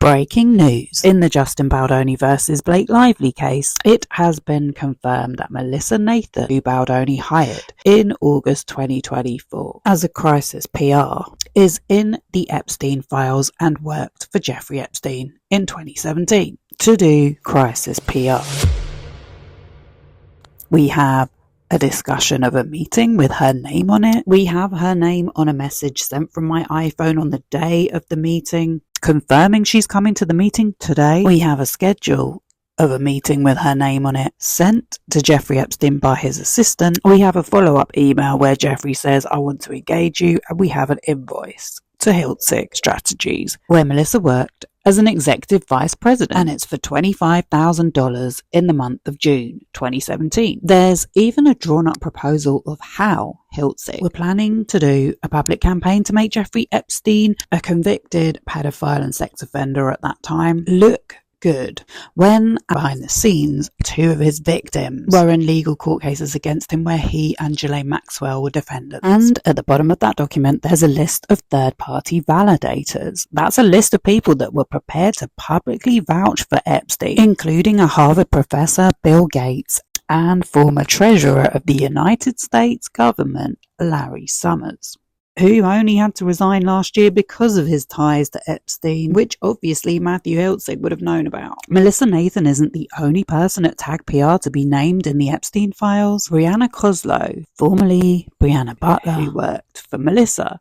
Breaking news. In the Justin Baldoni versus Blake Lively case, it has been confirmed that melissanathan, who Baldoni hired in August 2024 as a crisis PR, is in the Epstein files and worked for Jeffrey Epstein in 2017 to do crisis PR. We have a discussion of a meeting with her name on it. We have her name on a message sent from my iPhone on the day of the meeting, confirming she's coming to the meeting today. We have a schedule of a meeting with her name on it sent to Jeffrey Epstein by his assistant. We have a follow-up email where Jeffrey says, "I want to engage you," and we have an invoice to Hiltzik Strategies where Melissa worked as an executive vice president, and it's for $25,000 in the month of June 2017. There's even a drawn-up proposal of how Hiltzik were planning to do a public campaign to make Jeffrey Epstein, a convicted pedophile and sex offender at that time, look good, when behind the scenes 2 of his victims were in legal court cases against him where he and Ghislaine Maxwell were defendants. And at the bottom of that document there's a list of third-party validators. That's a list of people that were prepared to publicly vouch for Epstein, including a Harvard professor, Bill Gates, and former treasurer of the United States government, Larry Summers, who only had to resign last year because of his ties to Epstein, which obviously Matthew Hiltzik would have known about. melissanathan isn't the only person at Tag PR to be named in the Epstein files. Brianna Kozlow, formerly Brianna Butler, who worked for Melissa,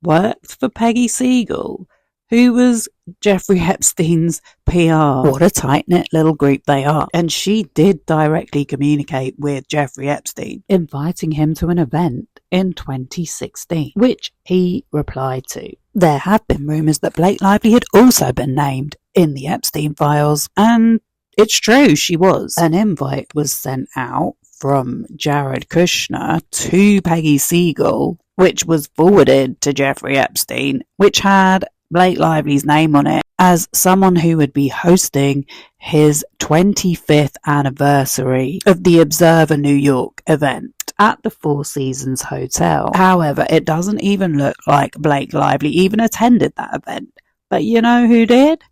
worked for Peggy Siegel, who was Jeffrey Epstein's PR. What a tight-knit little group they are. And she did directly communicate with Jeffrey Epstein, inviting him to an event in 2016, which he replied to. There have been rumours that Blake Lively had also been named in the Epstein files, and it's true, she was. An invite was sent out from Jared Kushner to Peggy Siegel, which was forwarded to Jeffrey Epstein, which had Blake Lively's name on it as someone who would be hosting his 25th anniversary of the Observer New York event at the Four Seasons Hotel. However, it doesn't even look like Blake Lively even attended that event. But you know who did?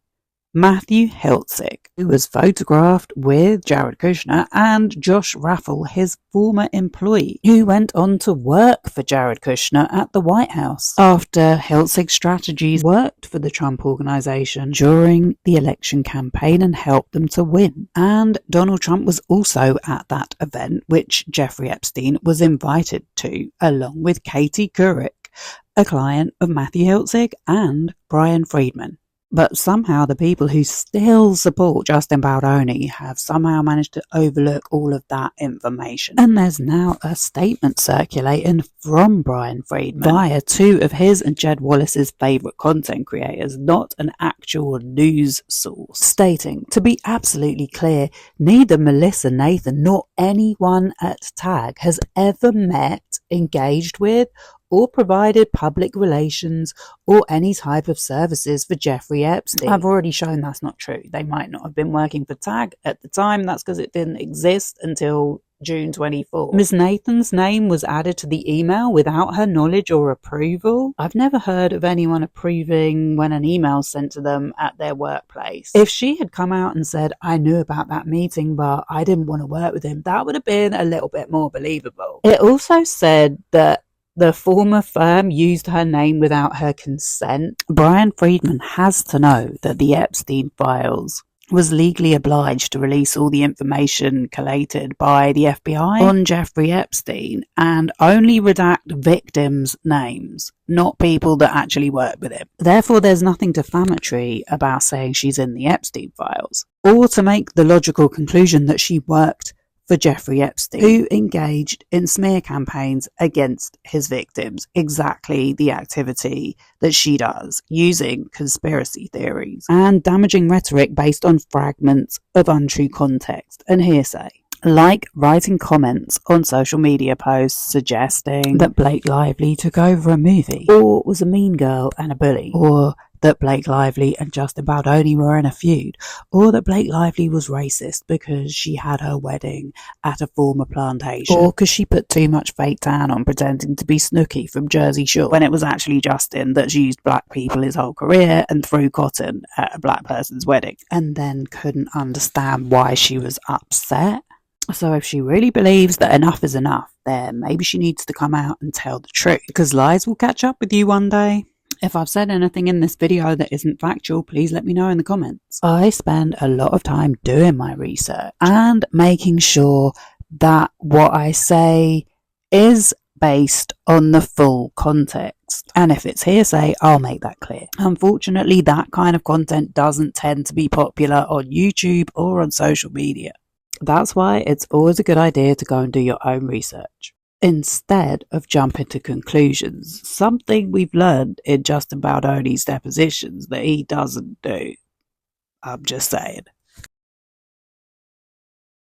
Matthew Hiltzik, who was photographed with Jared Kushner and Josh Raffel, his former employee, who went on to work for Jared Kushner at the White House after Hiltzik Strategies worked for the Trump organization during the election campaign and helped them to win. And Donald Trump was also at that event, which Jeffrey Epstein was invited to, along with Katie Couric, a client of Matthew Hiltzik, and Brian Friedman. But somehow the people who still support Justin Baldoni have somehow managed to overlook all of that information. And there's now a statement circulating from Brian Friedman via 2 of his and Jed Wallace's favourite content creators, not an actual news source, stating, to be absolutely clear, neither melissanathan nor anyone at Tag has ever met, engaged with, or provided public relations or any type of services for Jeffrey Epstein. I've already shown that's not true. They might not have been working for Tag at the time. That's because it didn't exist until June 24. Ms. Nathan's name was added to the email without her knowledge or approval. I've never heard of anyone approving when an email's sent to them at their workplace. If she had come out and said, "I knew about that meeting, but I didn't want to work with him," that would have been a little bit more believable. It also said that the former firm used her name without her consent. Brian Friedman has to know that the Epstein files was legally obliged to release all the information collated by the FBI on Jeffrey Epstein and only redact victims' names, not people that actually worked with him. Therefore, there's nothing defamatory about saying she's in the Epstein files, or to make the logical conclusion that she worked for Jeffrey Epstein, who engaged in smear campaigns against his victims, exactly the activity that she does, using conspiracy theories and damaging rhetoric based on fragments of untrue context and hearsay, like writing comments on social media posts suggesting that Blake Lively took over a movie, or was a mean girl and a bully, or that Blake Lively and Justin Baldoni were in a feud, or that Blake Lively was racist because she had her wedding at a former plantation, or because she put too much fake tan on pretending to be Snooki from Jersey Shore, when it was actually Justin that's used black people his whole career and threw cotton at a black person's wedding, and then couldn't understand why she was upset. So if she really believes that enough is enough, then maybe she needs to come out and tell the truth, because lies will catch up with you one day. If I've said anything in this video that isn't factual, please let me know in the comments. I spend a lot of time doing my research and making sure that what I say is based on the full context. And if it's hearsay, I'll make that clear. Unfortunately, that kind of content doesn't tend to be popular on YouTube or on social media. That's why it's always a good idea to go and do your own research instead of jumping to conclusions, something we've learned in Justin Baldoni's depositions that he doesn't do. I'm just saying.